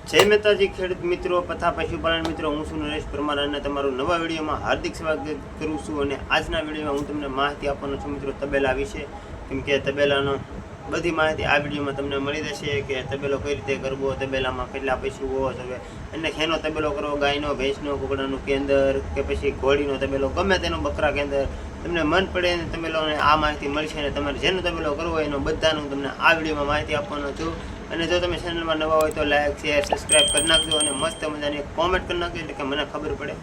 જય માતાજી ખેડૂત મિત્રો તથા પશુપાલન મિત્રો, હું છું નરેશ પરમાર અને તમારું નવા વિડીયોમાં હાર્દિક સ્વાગત કરું છું. અને આજના વિડીયોમાં હું તમને માહિતી આપવાનો છું મિત્રો તબેલા વિશે, કેમ કે તબેલાનો બધી માહિતી આ વિડીયોમાં તમને મળી જશે કે તબેલો કઈ રીતે કરવો, તબેલામાં કેટલા પશુઓ હવે અને શેનો તબેલો કરવો, ગાયનો, ભેંસનો, કુકડાનું કેન્દ્ર કે પછી ઘોડીનો તબેલો, ગમે તેનો બકરા કેન્દ્ર તમને મન પડે ને તબેલોને આ માહિતી મળશે. અને તમારે જેનો તબેલો કરવો હોય એનો બધાનું તમને આ વિડીયોમાં માહિતી આપવાનો છું. અને જો તમે ચેનલમાં નવા હોય તો લાઈક, શેર, સબસ્ક્રાઈબ કરી નાખજો અને મસ્ત મજાની એક કોમેન્ટ કરી નાખજો એટલે કે મને ખબર પડે.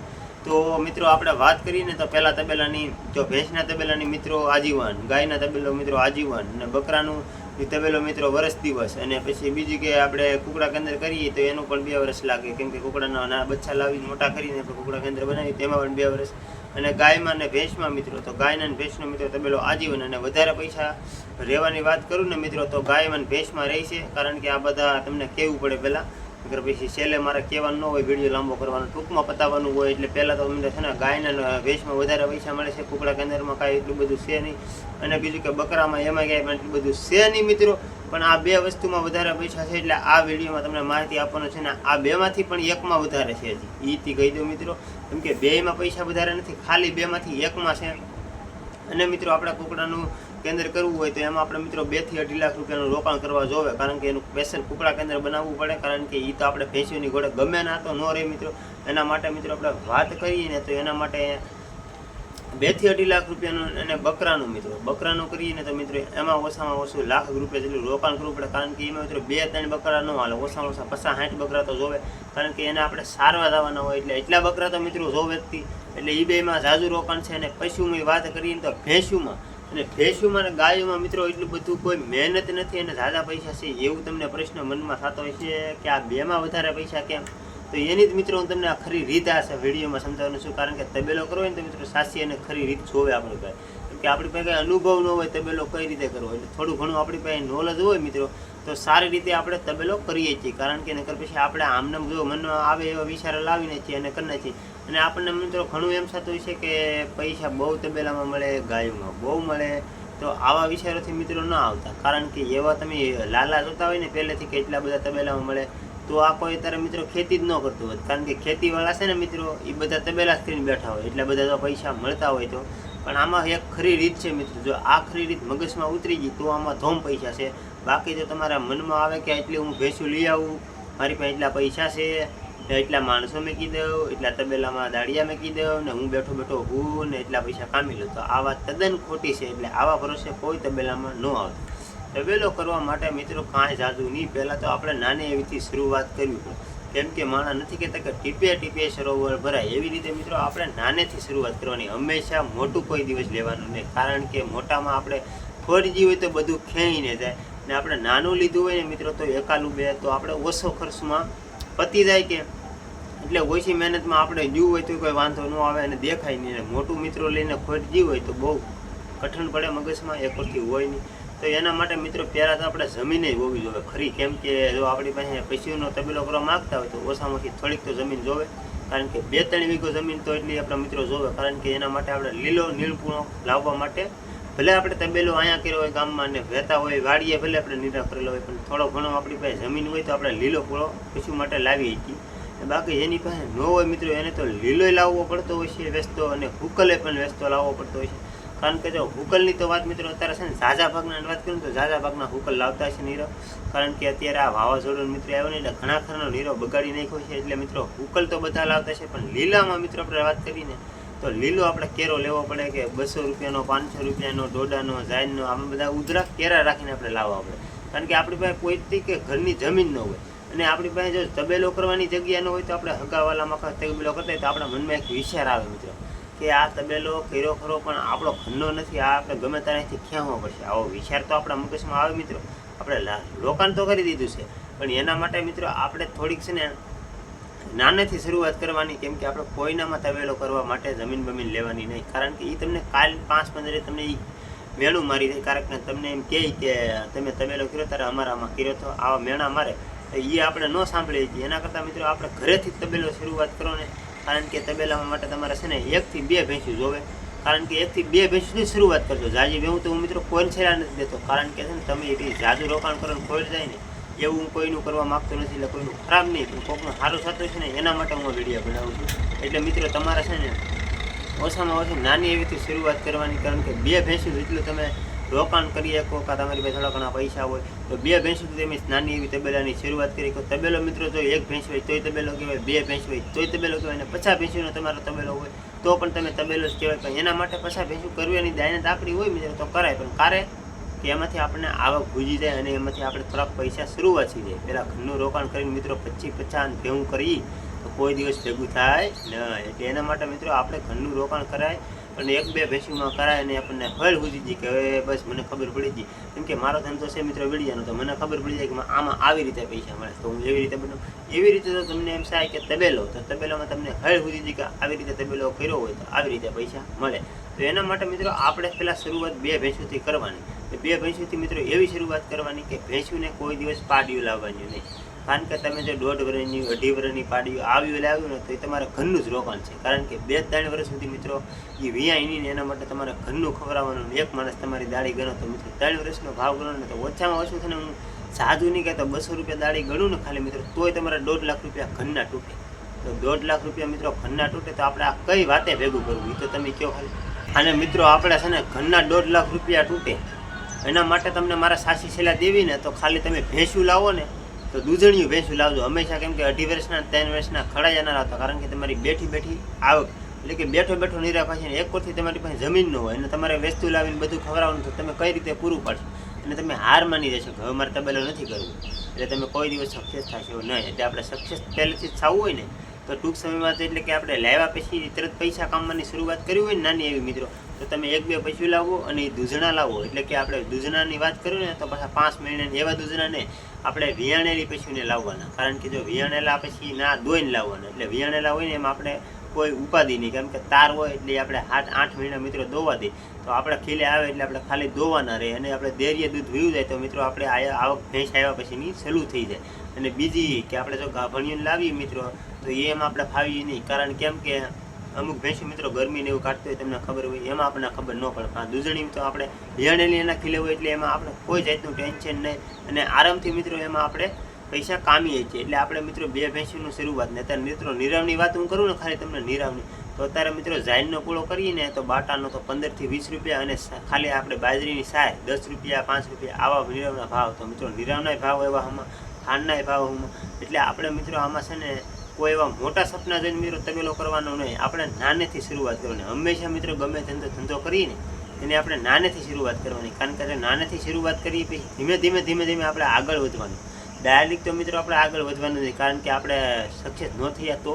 તો મિત્રો આપણે વાત કરીને તો પહેલાં તબેલાની, જો ભેંસના તબેલાની મિત્રો આજીવન, ગાયના તબેલો મિત્રો આજીવન, અને બકરાનું તબેલો મિત્રો વર્ષ દિવસ, અને પછી બીજી કે આપણે કુકડા કેન્દ્ર કરીએ તો એનું પણ 2 વર્ષ લાગે, કેમ કે કુકડાના નાના બચ્ચા લાવીને મોટા કરીને કુકડા કેન્દ્ર બનાવીએ તેમાં પણ 2 વર્ષ. અને ગાયમાં અને ભેંસમાં મિત્રો તો ગાયના અને ભેંસનો મિત્રો તબેલો આજીવન. અને વધારે પૈસા રહેવાની વાત કરું ને મિત્રો તો ગાયમાં અને ભેંસમાં રહેશે, કારણ કે આ બધા તમને કહેવું પડે પહેલાં, નકર પછી છેલ્લે મારે કહેવાનું ન હોય, વિડીયો લાંબો કરવાનો, ટૂંકમાં પતાવવાનું હોય. એટલે પહેલાં તો તમને છે ને ગાયના અને ભેંસમાં વધારે પૈસા મળે છે, કુકડા કેન્દ્રમાં કાંઈ એટલું બધું છે નહીં. અને બીજું કે બકરામાં એમાં ક્યાંય એટલું બધું છે નહીં મિત્રો, પણ આ 2 વસ્તુમાં વધારે પૈસા છે. એટલે આ વિડીયોમાં તમને માહિતી આપવાનો છે ને આ 2માંથી પણ એકમાં વધારે છે. હજી એથી કહી દો મિત્રો, કેમ કે 2માં પૈસા વધારે નથી, ખાલી 2માંથી એકમાં છે. અને મિત્રો આપણે કુકડાનું કેન્દ્ર કરવું હોય તો એમાં આપણે મિત્રો 2 થી 2.5 લાખ રૂપિયાનું રોકાણ કરવા જોવે, કારણ કે એનું સ્પેશિયલ કુકડા કેન્દ્ર બનાવવું પડે, કારણ કે એ તો આપણે ભેંસોની ઘોડે ગમે ના તો ન રહે મિત્રો. એના માટે મિત્રો આપણે વાત કરીએ ને તો એના માટે 2 થી 2.5 લાખ રૂપિયાનું. અને બકરાનું મિત્રો, બકરાનું કરીએ ને તો મિત્રો એમાં ઓછામાં ઓછું 1 લાખ રૂપિયા જેટલું રોકાણ કરવું પડે, કારણ કે એમાં મિત્રો 2-3 બકરા ન હાલે, ઓછામાં ઓછા 50-60 બકરા તો જોવે, કારણ કે એને આપણે સારવા જવાના હોય. એટલે એટલા બકરા તો મિત્રો જોવે જ હતી. એટલે એ 2માં ઝાઝું રોકાણ છે. અને પશુની વાત કરીએ તો ભેંસુમાં અને ભેંસુમાં અને ગાયોમાં મિત્રો એટલું બધું કોઈ મહેનત નથી અને ઝાઝા પૈસા છે એવું તમને પ્રશ્ન મનમાં થતો હોય છે કે આ 2માં વધારે પૈસા કેમ. તો એની જ મિત્રો હું તમને આ ખરી રીત આ વિડીયોમાં સમજાવવાનું છું, કારણ કે તબેલો કરવો હોય ને તો મિત્રો સાચી અને ખરી રીત જોવે આપણી પાસે, કેમ કે આપણી પાસે કંઈ અનુભવ ન હોય તબેલો કઈ રીતે કરવો. એટલે થોડું ઘણું આપણી પાસે નોલેજ હોય મિત્રો તો સારી રીતે આપણે તબેલો કરીએ છીએ, કારણ કે નકર પછી આપણે આમને જો મનમાં આવે એવા વિચાર લાવીને છીએ અને કરી નાખીએ. અને આપણને મિત્રો ઘણું એમ થતું હોય છે કે પૈસા બહુ તબેલામાં મળે, ગાયોમાં બહુ મળે, તો આવા વિચારોથી મિત્રો ન આવતા, કારણ કે એવા તમે લાલા જોતા હોય ને પહેલેથી કે એટલા બધા તબેલામાં મળે, તો આ કોઈ તારે મિત્રો ખેતી જ ન કરતું હોય, કારણ કે ખેતીવાળા છે ને મિત્રો એ બધા તબેલા જ કરીને બેઠા હોય, એટલે બધા જો પૈસા મળતા હોય તો. પણ આમાં એક ખરી રીત છે મિત્રો, જો આ ખરી રીત મગજમાં ઉતરી ગઈ તો આમાં ધોમ પૈસા છે. બાકી જો તમારા મનમાં આવે કે એટલી હું ભેંસું લઈ આવું, મારી પાસે એટલા પૈસા છે, એટલા માણસો મૂકી દઉં, એટલા તબેલામાં દાડિયા મૂકી દઉં ને હું બેઠો બેઠો હું ને એટલા પૈસા કામી લઉં, તો આ વાત તદ્દન ખોટી છે. એટલે આવા ભરોસે કોઈ તબેલામાં ન આવતું. તબેલો કરવા માટે મિત્રો કાંઈ જાદુ નહીં, પહેલાં તો આપણે નાની એવીથી શરૂઆત કરવી પડે, કેમ કે માણસ નથી કહેતા કે ટીપે ટીપે સરોવર ભરાય, એવી રીતે મિત્રો આપણે નાનેથી શરૂઆત કરવાની, હંમેશા મોટું કોઈ દિવસ લેવાનું નહીં, કારણ કે મોટામાં આપણે ખોરજી હોય તો બધું ખેંચીને જાય. ને આપણે નાનું લીધું હોય ને મિત્રો તો એકાલું બે તો આપણે ઓછો ખર્ચમાં પતી જાય, કે એટલે ઓછી મહેનતમાં આપણે જીવ હોય તો કોઈ વાંધો ન આવે અને દેખાય નહીં. મોટું મિત્રો લઈને ખોરજી હોય તો બહુ કઠણ પડે મગજમાં, એક વખત હોય નહીં. તો એના માટે મિત્રો પહેલાં તો આપણે જમીન જ હોવી જોઈએ ખરી, કેમ કે જો આપણી પાસે પશુનો તબેલો કરવા માગતા હોય તો ઓછામાંથી થોડીક તો જમીન જોવે, કારણ કે 2-3 વીઘો જમીન તો એટલી આપણા મિત્રો જોવે, કારણ કે એના માટે આપણે લીલો નીલપૂણો લાવવા માટે ભલે આપણે તબેલો અહીંયા કર્યો હોય ગામમાં ને વહેતા હોય વાડીએ, ભલે આપણે નીરા કરેલો હોય, પણ થોડો ઘણો આપણી પાસે જમીન હોય તો આપણે લીલો પૂળો પશુ માટે લાવીએ છીએ. બાકી જેની પાસે ન હોય મિત્રો એને તો લીલોય લાવવો પડતો હોય છે વેચતો, અને હુકલે પણ વેચતો લાવવો પડતો હોય છે, કારણ કે જો હુકલની તો વાત મિત્રો અત્યારે છે ને ઝાઝા ભાગના વાત કરું તો ઝાઝા ભાગના હુકલ લાવતા છે નીરવ, કારણ કે અત્યારે આ વાવાઝોડું મિત્રો આવ્યો ને એટલે ઘણા ખરાનો નીરવ બગાડી નાખ્યો છે. એટલે મિત્રો હુકલ તો બધા લાવતા છે, પણ લીલામાં મિત્રો આપણે વાત કરીને તો લીલો આપણે કેરો લેવો પડે, કે 200 રૂપિયાનો, 500 રૂપિયાનો, દોડાનો, જાયનનો, આમાં બધા ઉધરા કેરા રાખીને આપણે લાવવા પડે, કારણ કે આપણી પાસે કોઈ કે ઘરની જમીન ન હોય. અને આપણી પાસે જો તબેલો કરવાની જગ્યા ન હોય તો આપણે હગાવાલામાં તબેલો કરતા હોય તો આપણા મનમાં એક વિચાર આવે મિત્રો કે આ તબેલો કર્યો ખરો પણ આપણો ઘરનો નથી, આ આપણે ગમે ત્યાંથી ખેંચવો પડશે, આવો વિચાર તો આપણા મગજમાં આવે મિત્રો. આપણે રોકાણ તો કરી દીધું છે, પણ એના માટે મિત્રો આપણે થોડીક છે ને નાનેથી શરૂઆત કરવાની, કેમ કે આપણે કોઈનામાં તબેલો કરવા માટે જમીન બમીન લેવાની નહીં, કારણ કે એ તમને કાલ 5-15 તમને એ મેણું મારી દે, કારણ કે તમને એમ કહે કે તમે તબેલો કર્યો ત્યારે અમારામાં કર્યો તો આવા મેણા મારે, તો એ આપણે ન સાંભળીએ છીએ. એના કરતાં મિત્રો આપણે ઘરેથી તબેલો શરૂઆત કરો ને, કારણ કે તબેલા માટે તમારે છે ને 1 થી 2 ભેંસું જોવે, કારણ કે 1 થી 2 ભેંસની શરૂઆત કરજો. જાજી ભેહું તો હું મિત્રો કોઈ છેલ્લા નથી દેતો, કારણ કે છે ને તમે એ જાજુ રોકાણ કરો ને ખોઈ જાય ને એવું હું કોઈનું કરવા માગતો નથી, એટલે કોઈનું ખરાબ નહીં પણ કોઈકનું સારું થતું છે ને એના માટે હું વિડીયો બનાવું છું. એટલે મિત્રો તમારે છે ને ઓછામાં ઓછી નાની એવીથી શરૂઆત કરવાની, કારણ કે 2 ભેંસું જેટલું તમે રોકાણ કરી શકો કાં તમારી પાસે થોડા ઘણા પૈસા હોય તો 2 ભેંસું તમે નાની એવી તબેલાની શરૂઆત કરી શકો. તબેલો મિત્રો જો 1 ભેંસ હોય તોય તબેલો કહેવાય, 2 ભેંસ હોય તોય તબેલો કહેવાય, અને 50 ભેંસુનો તમારો તબેલો હોય તો પણ તમે તબેલો જ કહેવાય. પણ એના માટે 50 ભેંસું કરવી એની દાયને તાકડી હોય મિત્રો તો કરાય, પણ કારે કે એમાંથી આપણને આવક ભૂજી જાય અને એમાંથી આપણે થોડાક પૈસા શરૂઆત થઈ જાય. પહેલાં ઘરનું રોકાણ કરીને મિત્રો 25-50 ભેગું કરી તો કોઈ દિવસ ભેગું થાય નહીં. એટલે એના માટે મિત્રો આપણે ઘરનું રોકાણ કરાય અને 1-2 ભેંસુમાં કરાય અને આપણને ફળ સુધી જાય કે હવે બસ મને ખબર પડી ગઈ, કેમ કે મારો ધંધો છે મિત્રો વીડિયાનો, તો મને ખબર પડી જાય કે આમાં આવી રીતે પૈસા મળે તો હું એવી રીતે બનાવું. એવી રીતે તો તમને એમ થાય કે તબેલો, તો તબેલામાં તમને હળ સુધી જાય કે આવી રીતે તબેલો કર્યો હોય તો આવી રીતે પૈસા મળે. તો એના માટે મિત્રો આપણે પહેલાં શરૂઆત 2 ભેંસુથી કરવાની. 2 ભેંસુથી મિત્રો એવી શરૂઆત કરવાની કે ભેંસુને કોઈ દિવસ પાડ્યું લાવવાની નહીં, કારણ કે તમે જો 1.5 વર્ષની 2.5 વર્ષની પાડ્યું આવ્યું ને તો એ તમારે ઘરનું જ રોકાણ છે. કારણ કે 2-3 વર્ષ સુધી મિત્રો એ વિયાય નહીં, એના માટે તમારે ઘરનું ખવડાવવાનું. એક માણસ તમારી દાળી ગણો તો મિત્રો 3 વર્ષનો ભાવ ગણો ને તો ઓછામાં ઓછું થઈને હું સાદું નહીં કહેતો 200 રૂપિયા દાળી ગણું ને ખાલી મિત્રો તોય તમારે 1.5 લાખ રૂપિયા ઘરના તૂટે. તો 1.5 લાખ રૂપિયા મિત્રો ઘરના તૂટે તો આપણે આ કઈ વાતે ભેગું કરવું એ તો તમે કહો ખાલી. અને મિત્રો આપણે છે ને ઘરના 1.5 લાખ રૂપિયા તૂટે એના માટે તમને મારા સાચી સલાહ દેવી ને તો ખાલી તમે ભેંસું લાવો ને તો દૂધણિયું ભેંસું લાવજો હંમેશા, કેમ કે 2.5 વર્ષના 3 વર્ષના ખડાયા ના લાવતા, કારણ કે તમારી બેઠી આવક એટલે કે બેઠો નિરાખા છે ને એક કોરથી તમારી પાસે જમીન ન હોય અને તમારે વસ્તુ લાવીને બધું ખવડાવવાનું તો તમે કઈ રીતે પૂરું પાડશો અને તમે હાર માની જશો કે હવે મારે તબેલો નથી કરવું, એટલે તમે કોઈ દિવસ સક્સેસ થશો નહીં. એટલે આપણે સક્સેસ પહેલેથી જ થવું હોય ને તો ટૂંક સમયમાં એટલે કે આપણે લાવ્યા પછી તરત પૈસા કમાવાની શરૂઆત કરી હોય ને નાની એવી મિત્રો તો તમે 1-2 પશુ લાવો અને દૂધણા લાવો. એટલે કે આપણે દૂધણાની વાત કરીએ ને તો પાછા 5 મહિનાની એવા દૂધણાને આપણે વિયાણેલી પશુને લાવવાના, કારણ કે જો વિયાણેલા પછી ના દોઈને લાવવાના. એટલે વિયાણેલા હોય ને એમાં આપણે કોઈ ઉપાધિ નહીં, કેમ કે તાર હોય એટલે આપણે 7-8 મહિના મિત્રો દોવા દે તો આપણે ખીલે આવે એટલે આપણે ખાલી દોવાના રહે અને આપણે દેરીએ દૂધ વીવું જાય તો મિત્રો આપણે આવક ભેંસ આવ્યા પછીની સલું થઈ જાય. અને બીજી કે આપણે જો ગાભણીઓને લાવીએ મિત્રો તો એમાં આપણે ફાવીએ નહીં, કારણ કેમ કે અમુક ભેંસું મિત્રો ગરમીને એવું કાઢતું હોય તમને ખબર હોય, એમાં આપણને ખબર ન પડે. હા દૂધણી તો આપણે વિયાણેલી એના ખીલે હોય એટલે એમાં આપણે કોઈ જાતનું ટેન્શન નહીં અને આરામથી મિત્રો એમાં આપણે પૈસા કામીએ છીએ. એટલે આપણે મિત્રો 2 ભેંસુનું શરૂઆત ને અત્યારે મિત્રો નિરાવની વાત હું કરું ને ખાલી તમને નિરાવની તો અત્યારે મિત્રો ઝાઈનનો પૂળો કરીએ ને તો બાટાનો તો 15-20 રૂપિયા અને ખાલી આપણે બાજરીની સાય 10 રૂપિયા 5 રૂપિયા આવા નિરાવના ભાવ. તો મિત્રો નિરાવના ભાવ એવા આમાં ખાંડના ભાવ આમાં. એટલે આપણે મિત્રો આમાં છે ને કોઈ એવા મોટા સપના જોઈને મિત્રો તબેલો કરવાનો નહીં, આપણે નાનેથી શરૂઆત કરવાની. હંમેશા મિત્રો ગમે ધંધો કરીને એને આપણે નાનેથી શરૂઆત કરવાની, કારણ કે નાનેથી શરૂઆત કરીએ પછી ધીમે ધીમે આપણે આગળ વધવાનું. ડાયરેક્ટ તો મિત્રો આપણે આગળ વધવાનું નથી, કારણ કે આપણે સક્સેસ ન થયા તો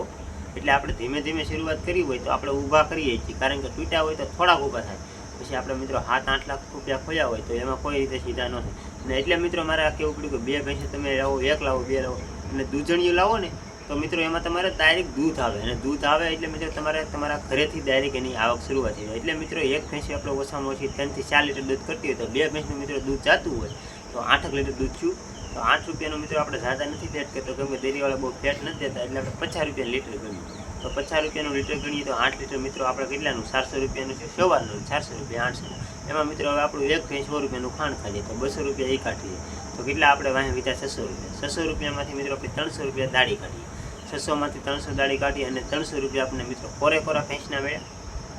એટલે આપણે ધીમે શરૂઆત કરી હોય તો આપણે ઊભા કરીએ છીએ, કારણ કે તૂટ્યા હોય તો થોડાક ઊભા થાય. પછી આપણે મિત્રો 7-8 લાખ રૂપિયા ખોયા હોય તો એમાં કોઈ રીતે સીધા ન થાય. અને એટલે મિત્રો મારે આ કહેવું પડ્યું કે 2 ભેંસો તમે લાવો, 1 લાવો, 2 લાવો અને દૂધણીયું લાવો ને તો મિત્રો એમાં તમારે ડાયરેક્ટ દૂધ આવે અને દૂધ આવે એટલે મિત્રો તમારે તમારા ઘરેથી ડાયરેક્ટ એની આવક શરૂઆત થઈ જાય. એટલે મિત્રો 1 ભેંસી આપણે ઓછામાં ઓછી 3-4 લીટર દૂધ કરતી હોય તો 2 ભેંસનું મિત્રો દૂધ જતું હોય તો 8 લીટર દૂધ છું તો 8 રૂપિયાનું મિત્રો આપણે ઝાઝા નથી ફેટ કરતો, કેમ કે ડેરીવાળા બહુ ફેટ નથી દેતા, એટલે આપણે 50 રૂપિયા લીટર ગણીએ તો 50 રૂપિયાનું લીટર ગણીએ તો 8 લીટર મિત્રો આપણે કેટલાનું 400 રૂપિયાનું છે, સવારનું 400 રૂપિયા 800. એમાં મિત્રો હવે આપણું 1 ભેંસ 100 રૂપિયાનું ખાંડ ખાઈએ તો 200 રૂપિયા એ કાઢીએ તો કેટલા આપણે વાંહે વિચાર 600 રૂપિયા. 600 રૂપિયામાંથી મિત્રો આપણે 300 રૂપિયા દાળી કાઢીએ, 600માંથી 300 દાળી કાઢી અને 300 રૂપિયા આપણે મિત્રો કોરા ભેંસના મળ્યા.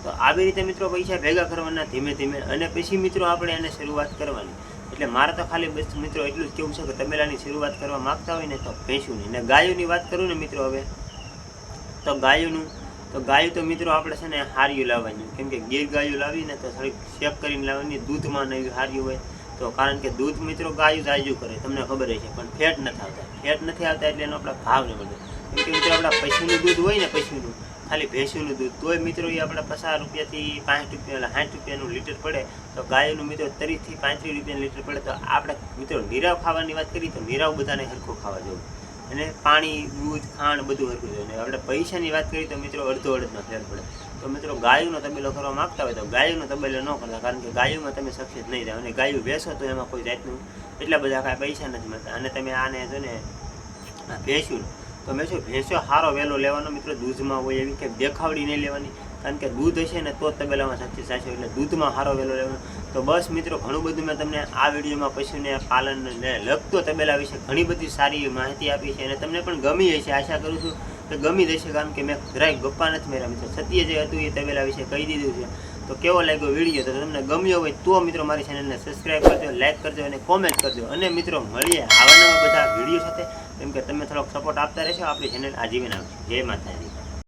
તો આવી રીતે મિત્રો પૈસા ભેગા કરવાના ધીમે અને પછી મિત્રો આપણે એને શરૂઆત કરવાની. એટલે મારે તો ખાલી બસ મિત્રો એટલું જ કેવું છે કે તબેલાની શરૂઆત કરવા માગતા હોય ને તો ભેંસુની ને ગાયોની વાત કરું ને મિત્રો હવે તો ગાયું તો મિત્રો આપણે છે ને હાર્યું લાવવાની, કેમ કે ગીર ગાયું લાવીને તો થોડીક શેક કરીને લાવવાની, દૂધમાં નહીં હાર્યું હોય તો, કારણ કે દૂધ મિત્રો ગાયું જાજુ કરે તમને ખબર છે પણ ફેટ નથી આવતા એટલે એનો આપણે ભાવ નહીં મળતો. કેમ કે મિત્રો આપણા પશુનું દૂધ હોય ને પશુનું ખાલી ભેંસુનું દૂધ તોય મિત્રો એ આપણે 50 રૂપિયાથી 60 રૂપિયા 60 રૂપિયાનું લીટર પડે તો ગાયનું મિત્રો 30 થી 35 રૂપિયાનું લીટર પડે. તો આપણે મિત્રો નીરાવ ખાવાની વાત કરીએ તો નીરાવ બધાને હરખું ખાવા જવું અને પાણી દૂધ ખાંડ બધું હરખું જોઈએ. અને આપણે પૈસાની વાત કરીએ તો મિત્રો અડધો ફેર પડે. તો મિત્રો ગાયોનો તબેલો કરવા માગતા હોય તો ગાયોનો તબેલો ન કરતા, કારણ કે ગાયોમાં તમે સક્સેસ નહીં થાય અને ગાયું વેચો તો એમાં કોઈ જાતનું એટલા બધા કાંઈ પૈસા નથી મળતા. અને તમે આને જો ને ભેંસું તો મેં શું ભેંસો સારો વહેલો લેવાનો મિત્રો, દૂધમાં હોય એવી કે દેખાવડી નહીં લેવાની, કારણ કે દૂધ હશે ને તો તબેલામાં સાચો, એટલે દૂધમાં સારો વહેલો લેવાનો. તો બસ મિત્રો, ઘણું બધું મેં તમને આ વિડીયોમાં પશુને પાલનને લગતો તબેલા વિશે ઘણી બધી સારી માહિતી આપી છે, અને તમને પણ ગમી હશે, આશા કરું છું કે ગમી જશે, કારણ કે મેં જરાય ગપ્પા નથી માર્યા મિત્રો, સત્ય જે હતું એ તબેલા વિશે કહી દીધું છે. તો કેવો લાગ્યો વિડીયો? તો તમને ગમ્યો હોય તો મિત્રો મારી ચેનલને સબસ્ક્રાઈબ કરજો, લાઈક કરજો અને કોમેન્ટ કરજો. અને મિત્રો મળીએ આવા નવા બધા વિડીયો સાથે, કેમ કે તમે થોડોક સપોર્ટ આપતા રહેશો, આપણી ચેનલ આજીવન આવશે. જય માતાજી.